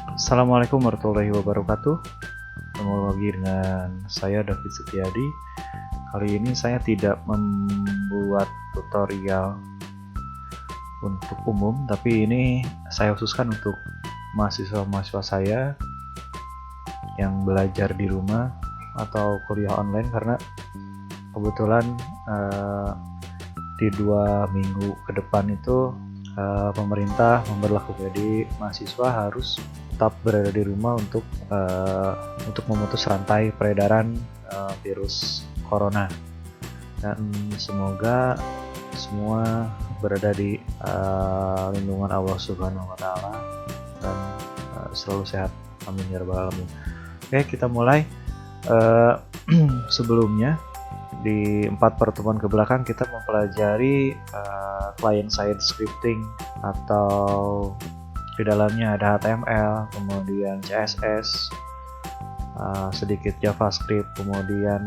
Assalamualaikum warahmatullahi wabarakatuh. Ketemu lagi dengan saya David Setiadi. Kali ini saya tidak membuat tutorial untuk umum, tapi ini saya khususkan untuk mahasiswa-mahasiswa saya yang belajar di rumah atau kuliah online, karena kebetulan di 2 minggu ke depan itu pemerintah memberlakukan, jadi mahasiswa harus tetap berada di rumah untuk memutus rantai peredaran virus corona, dan semoga semua berada di lindungan Allah Subhanahu wa Ta'ala dan selalu sehat, amin ya rabbal alamin. Oke, kita mulai. Sebelumnya di 4 pertemuan ke belakang kita mempelajari client-side scripting, atau di dalamnya ada HTML, kemudian CSS, sedikit JavaScript, kemudian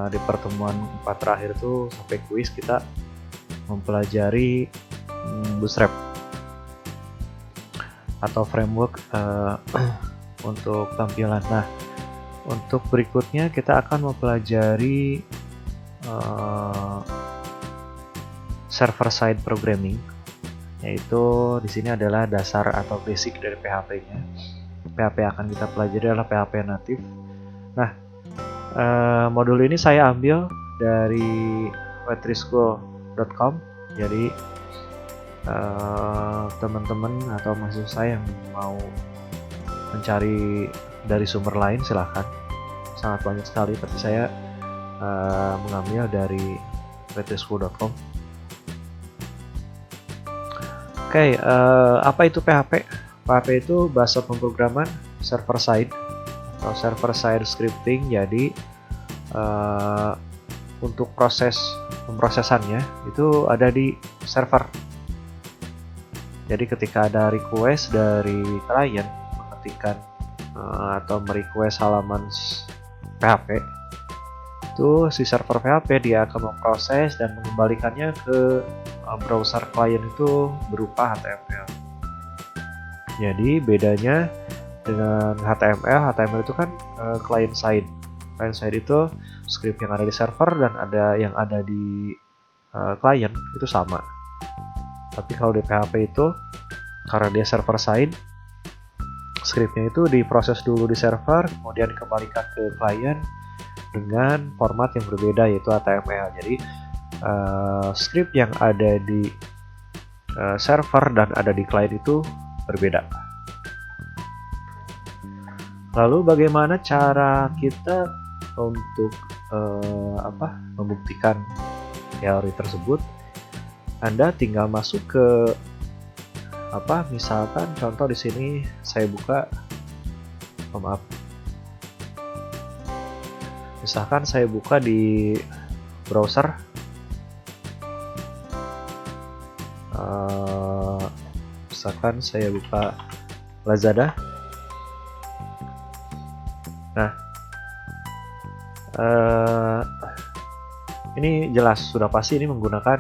di pertemuan 4 terakhir itu sampai kuis kita mempelajari Bootstrap atau framework untuk tampilan. Nah, untuk berikutnya kita akan mempelajari server-side programming, yaitu di sini adalah dasar atau basic dari PHP-nya. PHP yang akan kita pelajari adalah PHP natif. Nah, modul ini saya ambil dari wetrischool.com. Jadi teman-teman atau mahasiswa saya yang mau mencari dari sumber lain silahkan, sangat banyak sekali, tapi saya mengambil dari wetrischool.com. Oke, apa itu PHP? PHP itu bahasa pemrograman server side atau server side scripting. Jadi untuk proses pemrosesannya itu ada di server. Jadi ketika ada request dari klien mengetikkan atau merequest halaman PHP, itu si server PHP dia akan memproses dan mengembalikannya ke browser klien itu berupa HTML. Jadi bedanya dengan HTML itu kan client side. Client side itu script yang ada di server dan ada yang ada di klien itu sama. Tapi kalau di PHP itu karena dia server side, scriptnya itu diproses dulu di server, kemudian dikembalikan ke klien dengan format yang berbeda, yaitu HTML. Jadi script yang ada di server dan ada di klien itu berbeda. Lalu bagaimana cara kita untuk membuktikan teori tersebut? Anda tinggal masuk ke misalkan contoh di sini saya buka, misalkan saya buka di browser misalkan saya buka Lazada. Nah, ini jelas sudah pasti ini menggunakan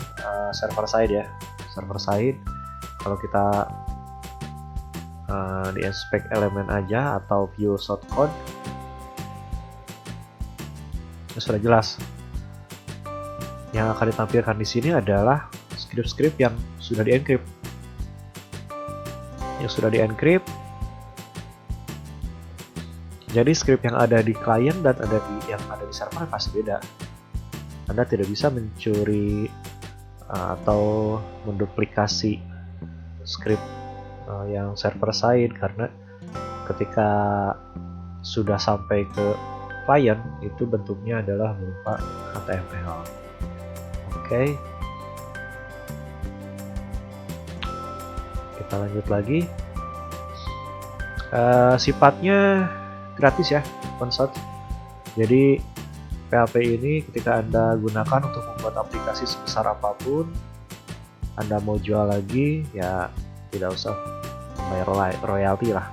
server side ya. Server side, kalau kita di inspect elemen aja atau view shortcode, sudah jelas. Yang akan ditampilkan di sini adalah script-script yang sudah di-encrypt. Jadi script yang ada di klien dan yang ada di server pasti beda. Anda tidak bisa mencuri atau menduplikasi script yang server side, karena ketika sudah sampai ke klien itu bentuknya adalah berupa HTML. Oke. Kita lanjut lagi. Sifatnya gratis ya, open source. Jadi PHP ini ketika Anda gunakan untuk membuat aplikasi sebesar apapun, Anda mau jual lagi ya tidak usah membayar royalti lah.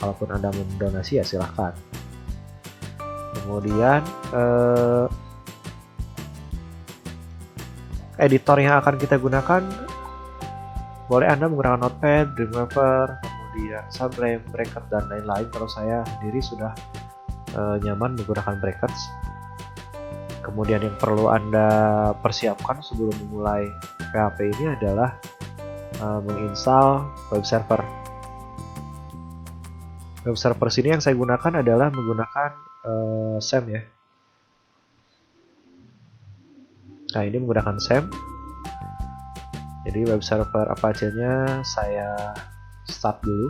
Kalaupun Anda mendonasi ya silahkan. Kemudian editor yang akan kita gunakan, boleh Anda menggunakan Notepad, Dreamweaver, kemudian sublime, bracket, dan lain-lain. Kalau saya sendiri sudah nyaman menggunakan brackets. Kemudian yang perlu Anda persiapkan sebelum memulai PHP ini adalah menginstal web server. Web server sini yang saya gunakan adalah menggunakan SAM ya. Nah, ini menggunakan SAM. Jadi web server Apache-nya saya start dulu.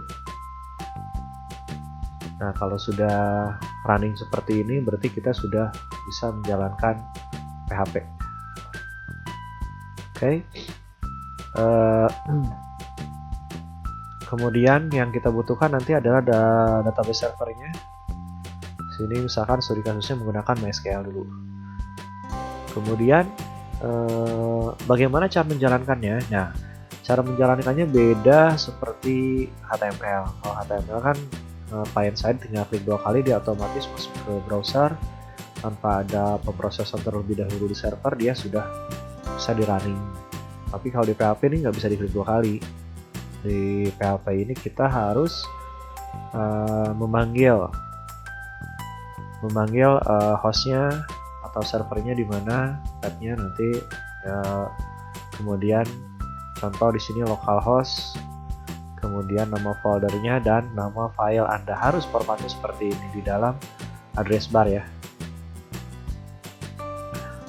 Nah, kalau sudah running seperti ini berarti kita sudah bisa menjalankan PHP. Oke. Kemudian yang kita butuhkan nanti adalah database servernya. Sini misalkan studi kasusnya menggunakan MySQL dulu. Kemudian bagaimana cara menjalankannya? Nah, cara menjalankannya beda seperti HTML. Kalau HTML kan client side tinggal klik 2 kali dia otomatis masuk ke browser tanpa ada pemrosesan terlebih dahulu di server, dia sudah bisa di running. Tapi kalau di PHP ini nggak bisa diklik 2 kali. Di PHP ini kita harus memanggil hostnya atau servernya di mana tabnya nanti, kemudian contoh di sini localhost, kemudian nama foldernya dan nama file Anda harus formatnya seperti ini di dalam address bar ya.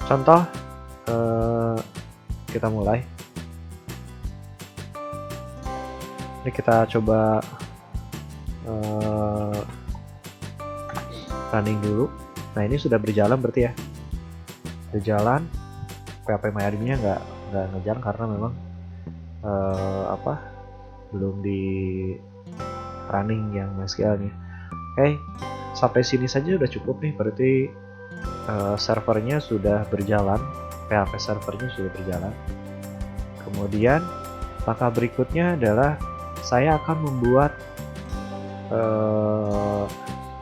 Contoh, kita mulai. Ini kita coba running dulu. Nah, ini sudah berjalan berarti ya. Berjalan. PHP MyAdmin-nya nggak ngejalan karena memang belum di running yang MySQL-nya. Oke, sampai sini saja udah cukup nih. Berarti servernya sudah berjalan, PHP servernya sudah berjalan. Kemudian langkah berikutnya adalah saya akan membuat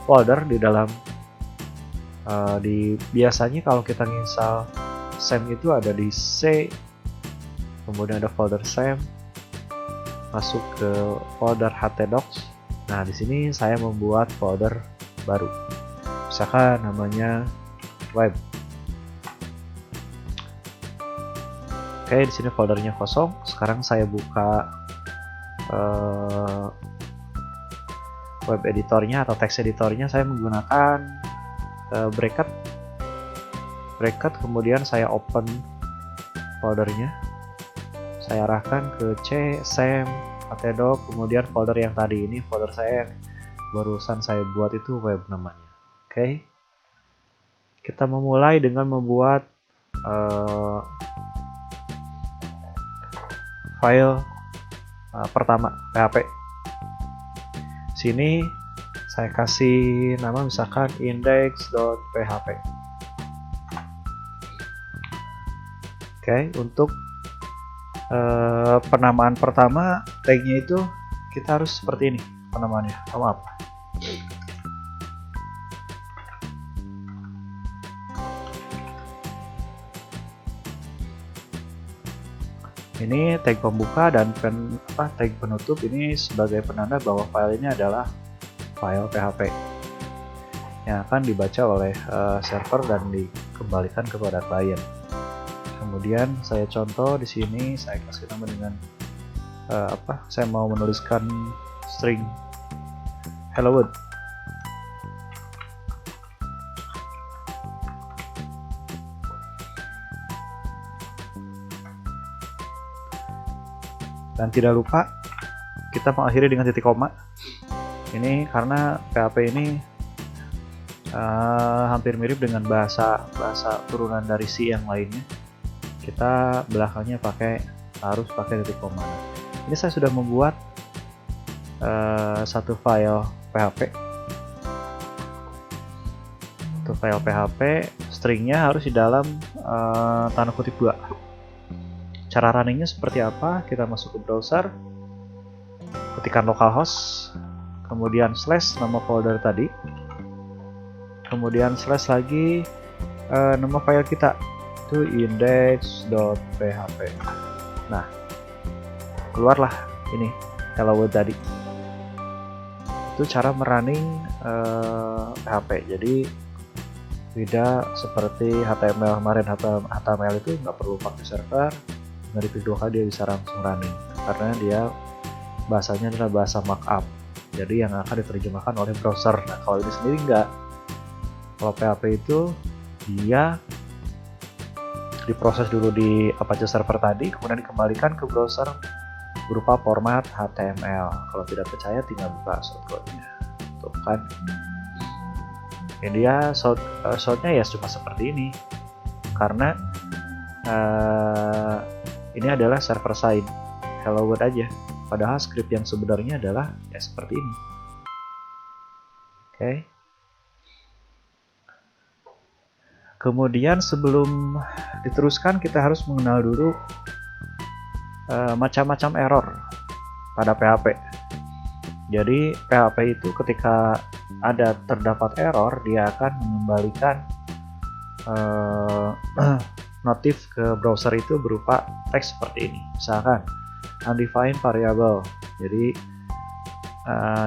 folder di dalam biasanya kalau kita install SAM itu ada di C, kemudian ada folder SAM, masuk ke folder htdocs. Nah, di sini saya membuat folder baru, misalkan namanya web. Oke, di sini foldernya kosong. Sekarang saya buka web editornya atau text editornya. Saya menggunakan bracket, kemudian saya open foldernya, saya arahkan ke C, SAM, htdoc, kemudian folder yang tadi ini folder saya yang barusan saya buat itu web namanya. Oke. Kita memulai dengan membuat file pertama PHP. Sini saya kasih nama misalkan index.php. Oke, untuk penamaan pertama tagnya itu kita harus seperti ini penamaannya. Maaf. Ini tag pembuka dan tag penutup ini sebagai penanda bahwa file ini adalah file PHP yang akan dibaca oleh server dan dikembalikan kepada klien. Kemudian saya contoh di sini, saya kasih nama dengan saya mau menuliskan string hello world. Dan tidak lupa kita mengakhiri dengan titik koma. Ini karena PHP ini hampir mirip dengan bahasa turunan dari C yang lainnya. Kita belakangnya harus pakai titik koma. Ini saya sudah membuat satu file PHP. Untuk file PHP, stringnya harus di dalam tanda kutip 2. Cara runningnya seperti apa? Kita masuk ke browser, ketikkan localhost, kemudian slash nama folder tadi, kemudian slash lagi nama file kita itu index.php. Nah, keluarlah ini hello world tadi. itu cara merunning PHP. Jadi tidak seperti HTML kemarin. HTML itu nggak perlu pakai server, dari klik 2 kali dia bisa langsung running karena dia bahasanya adalah bahasa markup, jadi yang akan diterjemahkan oleh browser. Nah, kalau ini sendiri nggak. Kalau PHP itu dia diproses dulu di Apache server tadi, kemudian dikembalikan ke browser berupa format HTML. Kalau tidak percaya tinggal buka shortcode-nya. Tuh kan. Ini dia shortnya ya cuma seperti ini. Karena ini adalah server side hello world aja. Padahal script yang sebenarnya adalah ya seperti ini. Oke. Kemudian sebelum diteruskan kita harus mengenal dulu macam-macam error pada PHP. Jadi PHP itu ketika terdapat error, dia akan mengembalikan notif ke browser itu berupa teks seperti ini. Misalkan undefined variable. Jadi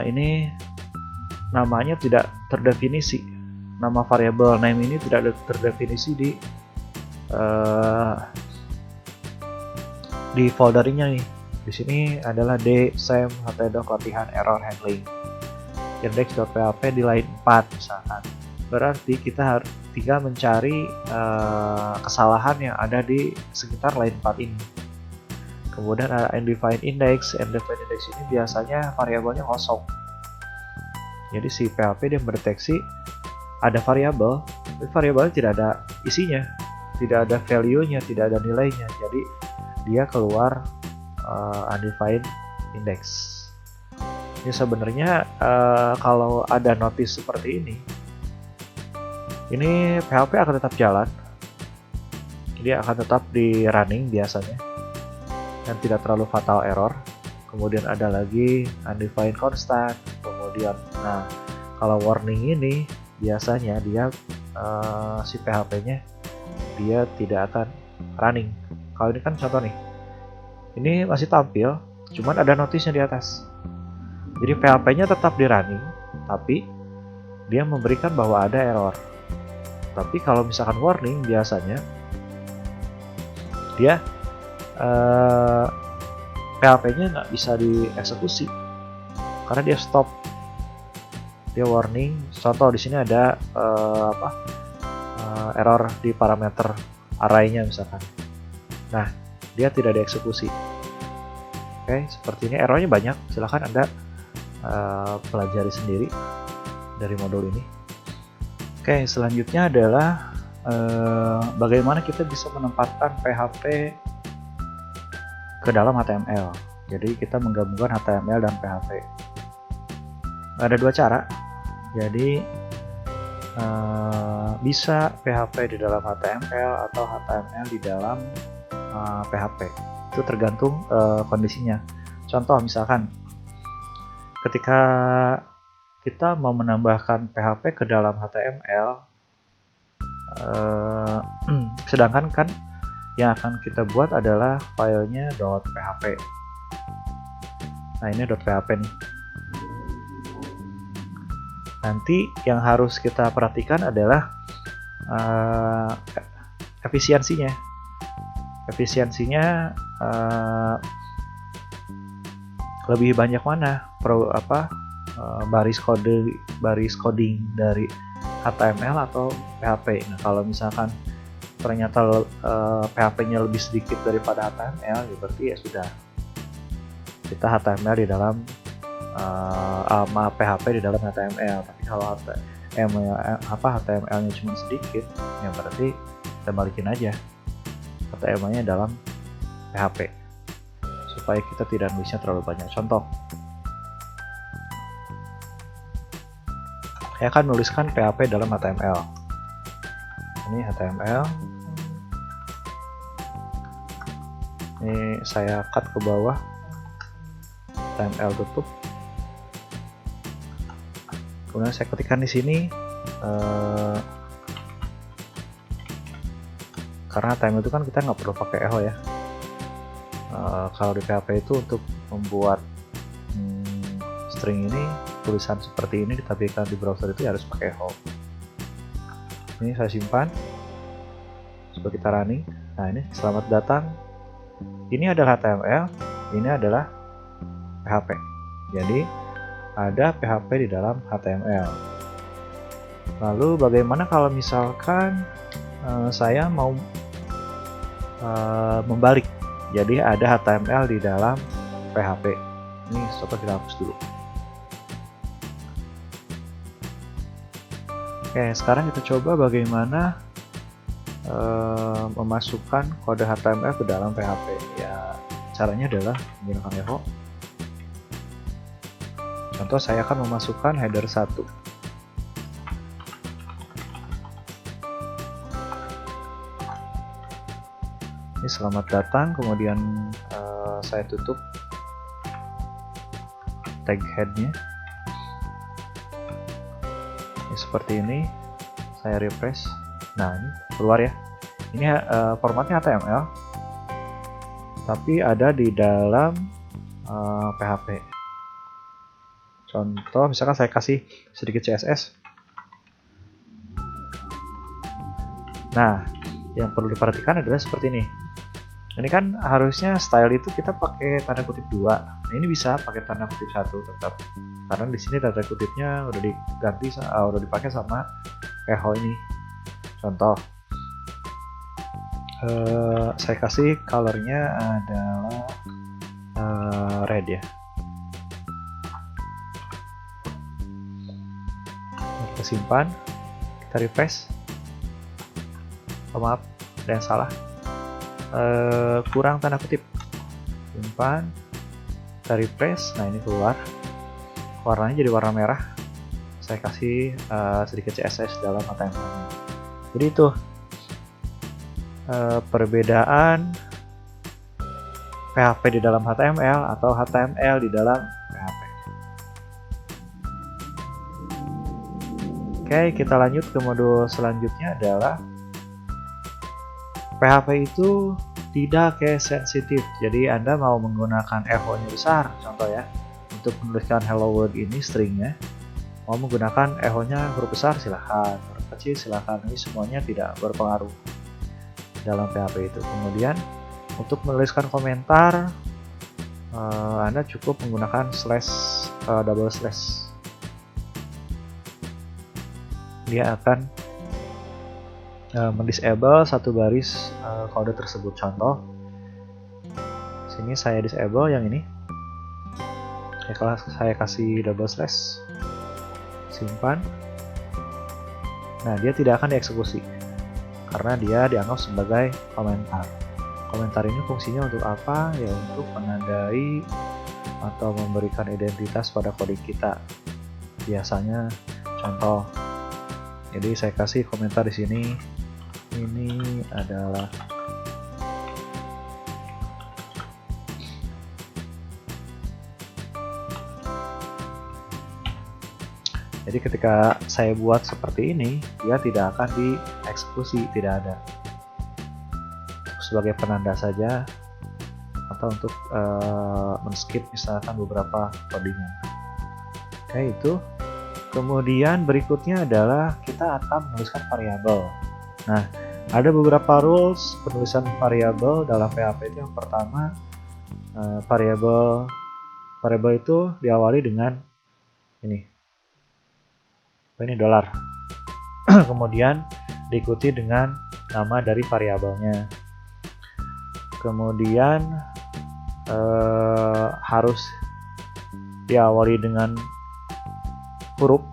ini namanya tidak terdefinisi. Nama variable name ini tidak terdefinisi di foldernya nih. Di sini adalah d sem htdoc latihan error handling index.php di line 4 misalkan. Berarti kita harus tinggal mencari kesalahan yang ada di sekitar line 4 ini. Kemudian ada undefined index. Undefined index ini biasanya variabelnya kosong. Jadi si PHP dia mendeteksi ada variabel, tapi variabelnya tidak ada isinya, tidak ada value-nya, tidak ada nilainya. Jadi dia keluar undefined index. Ini sebenarnya kalau ada notice seperti ini PHP akan tetap jalan. Dia akan tetap di running biasanya dan tidak terlalu fatal error. Kemudian ada lagi undefined constant. Kemudian, nah kalau warning ini biasanya dia si PHP-nya dia tidak akan running. Kalau ini kan contoh nih, ini masih tampil, cuman ada notisnya di atas. Jadi PHP-nya tetap di running, tapi dia memberikan bahwa ada error. Tapi kalau misalkan warning biasanya dia PHP-nya nggak bisa dieksekusi karena dia stop, dia warning. Contoh di sini ada error di parameter array-nya misalkan. Nah, dia tidak dieksekusi. Oke, seperti ini. Errornya banyak. Silahkan Anda pelajari sendiri dari modul ini. Oke, selanjutnya adalah bagaimana kita bisa menempatkan PHP ke dalam HTML. Jadi kita menggabungkan HTML dan PHP. Ada dua cara. Jadi bisa PHP di dalam HTML atau HTML di dalam PHP. Itu tergantung kondisinya. Contoh misalkan ketika kita mau menambahkan PHP ke dalam HTML, sedangkan kan yang akan kita buat adalah filenya .php. Nah, ini .php nih. Nanti yang harus kita perhatikan adalah efisiensinya. Efisiensinya lebih banyak mana? Baris coding dari HTML atau PHP. Nah, kalau misalkan ternyata PHP-nya lebih sedikit daripada HTML, ya berarti ya sudah, kita HTML di dalam PHP di dalam HTML. Tapi kalau HTML-nya cuma sedikit, ya berarti kita balikin aja HTML-nya dalam PHP supaya kita tidak nulisnya terlalu banyak. Contoh, saya akan menuliskan PHP dalam HTML. Ini HTML. Ini saya cut ke bawah. HTML tutup. Kemudian saya ketikkan di sini karena HTML itu kan kita nggak perlu pakai echo ya. Kalau di PHP itu untuk membuat string ini tulisan seperti ini ditampilkan di browser itu ya harus pakai home. Ini saya simpan. Coba kita running. Nah, ini selamat datang. Ini adalah HTML, ini adalah PHP. Jadi ada PHP di dalam HTML. Lalu bagaimana kalau misalkan saya mau membalik, jadi ada HTML di dalam PHP. Ini coba kita hapus dulu. Oke, sekarang kita coba bagaimana memasukkan kode HTML ke dalam PHP. Ya, caranya adalah menggunakan echo. Contoh, saya akan memasukkan header 1. Ini selamat datang, kemudian saya tutup tag headnya. Ini seperti ini, saya refresh. Nah, ini keluar ya. Ini formatnya HTML, tapi ada di dalam PHP. Contoh, misalkan saya kasih sedikit CSS. Nah, yang perlu diperhatikan adalah seperti ini. Ini kan harusnya style itu kita pakai tanda kutip 2. Nah, ini bisa pakai tanda kutip 1 tetap. Karena di sini tanda kutipnya udah diganti, udah dipakai sama echo ini. Contoh, saya kasih colornya adalah red ya. Kita simpan, kita refresh. Oh, maaf, ada yang salah. Kurang tanda kutip. Simpan, kita refresh. Nah, ini keluar. Warnanya jadi warna merah. Saya kasih sedikit CSS dalam HTML. Jadi itu perbedaan PHP di dalam HTML atau HTML di dalam PHP. Oke, kita lanjut ke modul selanjutnya adalah PHP itu tidak case sensitif. Jadi Anda mau menggunakan echo-nya besar, contoh ya, untuk menuliskan hello world ini stringnya. Mau menggunakan echo-nya huruf besar silahkan, huruf kecil silahkan. Ini semuanya tidak berpengaruh dalam PHP itu. Kemudian untuk menuliskan komentar, Anda cukup menggunakan double slash. Dia akan mendisable satu baris kode tersebut. Contoh, sini saya disable yang ini. Kalau saya kasih double slash, simpan. Nah, dia tidak akan dieksekusi karena dia dianggap sebagai komentar. Komentar ini fungsinya untuk apa? Ya, untuk menandai atau memberikan identitas pada kode kita. Biasanya contoh. Jadi saya kasih komentar di sini. Ini adalah jadi ketika saya buat seperti ini, dia tidak akan dieksekusi, tidak ada. Sebagai penanda saja atau untuk men-skip misalkan beberapa codingan. Oke, itu. Kemudian berikutnya adalah kita akan menuliskan variabel. Nah, ada beberapa rules penulisan variabel dalam PHP itu. Yang pertama, variabel itu diawali dengan ini $. Kemudian diikuti dengan nama dari variabelnya. Kemudian harus diawali dengan huruf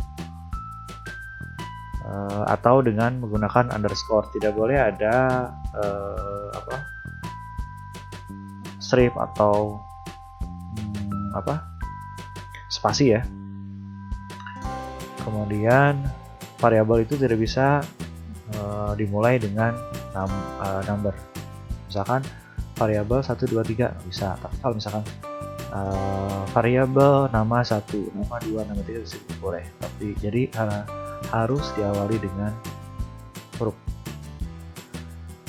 atau dengan menggunakan underscore. Tidak boleh ada strip atau spasi ya. Kemudian variabel itu tidak bisa dimulai dengan number. Misalkan variabel 1 2 3 bisa. Tapi kalau misalkan variabel nama 1, nama 2, nama 3 disebut boleh. Tapi jadi harus diawali dengan huruf.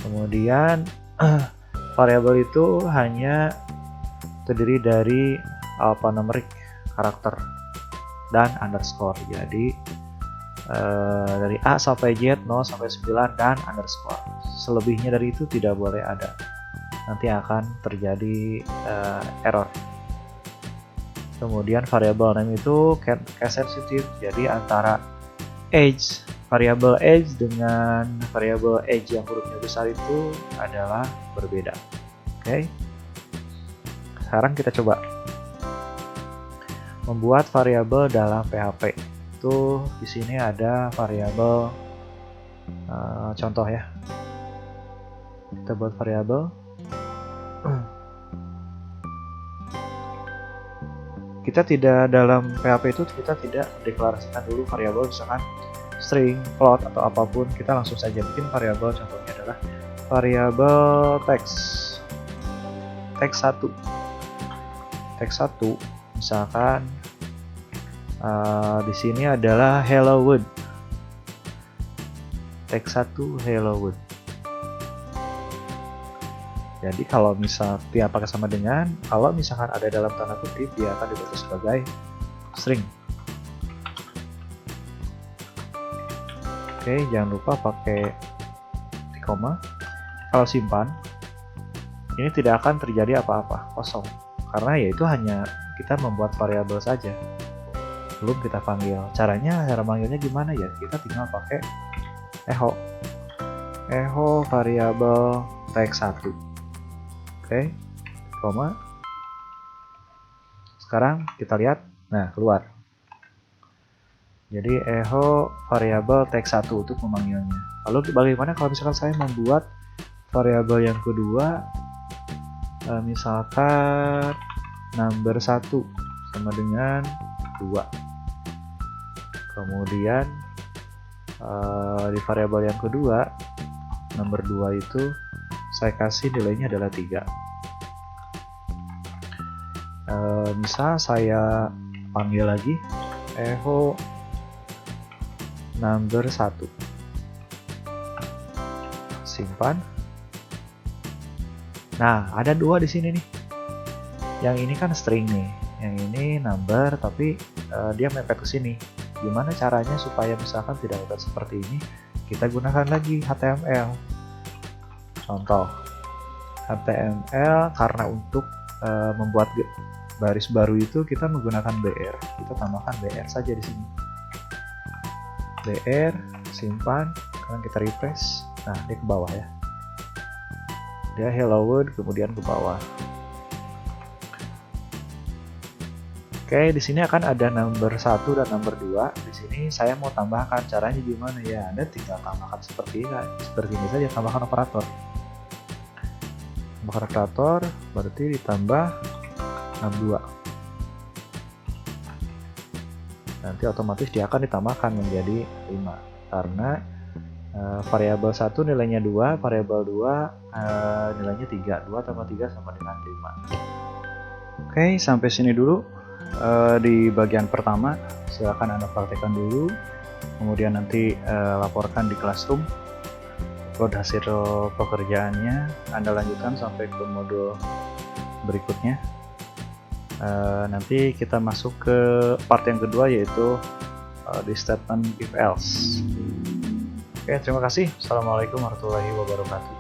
Kemudian variabel itu hanya terdiri dari alphanumeric karakter. dan underscore. Jadi dari A sampai Z 0 sampai 9 dan underscore. Selebihnya dari itu tidak boleh ada. Nanti akan terjadi error. Kemudian variabel name itu case sensitive. Jadi antara age, variabel age dengan variabel age yang hurufnya besar itu adalah berbeda. Oke. Sekarang kita coba membuat variabel dalam PHP. Itu di sini ada variabel contoh ya. Kita buat variabel. Kita tidak dalam PHP itu kita tidak deklarasikan dulu variabel misalkan string, float atau apapun, kita langsung saja bikin variabel. Contohnya adalah variabel teks 1. Teks 1 misalkan di sini adalah hello world. Teks 1 hello world. Jadi kalau misal dia pakai sama dengan, kalau misalkan ada dalam tanda kutip, dia akan dibaca sebagai string. Oke, jangan lupa pakai koma. Kalau simpan, ini tidak akan terjadi apa-apa, kosong. Karena ya itu hanya kita membuat variabel saja, belum kita panggil. Cara manggilnya gimana ya? Kita tinggal pakai echo variabel teks 1. Oke, koma. Sekarang kita lihat, nah keluar. Jadi echo variabel teks 1 untuk memanggilnya. Lalu bagaimana kalau misalkan saya membuat variabel yang kedua, misalkan number 1 sama dengan 2. Kemudian di variabel yang kedua, number 2 itu saya kasih nilainya adalah 3. Misal saya panggil lagi echo number 1. Simpan. Nah, ada 2 di sini nih. Yang ini kan string nih, yang ini number, tapi dia mepet ke sini. Gimana caranya supaya misalkan tidak mepet seperti ini? Kita gunakan lagi HTML. Contoh HTML, karena untuk membuat baris baru itu kita menggunakan BR. Kita tambahkan BR saja di sini. BR, simpan, sekarang kita refresh. Nah, dia ke bawah ya. Dia hello world, kemudian ke bawah. Oke, di sini akan ada number 1 dan number 2. Di sini saya mau tambahkan, caranya gimana ya? Anda tinggal tambahkan seperti ini saja, tambahkan operator. Tambahkan operator berarti ditambah 62. Nanti otomatis dia akan ditambahkan menjadi 5 karena variabel 1 nilainya 2, variabel 2 nilainya 3. 2 tambah 3 sama dengan 5. Oke, sampai sini dulu di bagian pertama. Silakan Anda praktekkan dulu, kemudian nanti laporkan di Classroom upload hasil pekerjaannya. Anda lanjutkan sampai ke modul berikutnya. Nanti kita masuk ke part yang kedua, yaitu di statement if else. Oke, terima kasih. Assalamualaikum warahmatullahi wabarakatuh.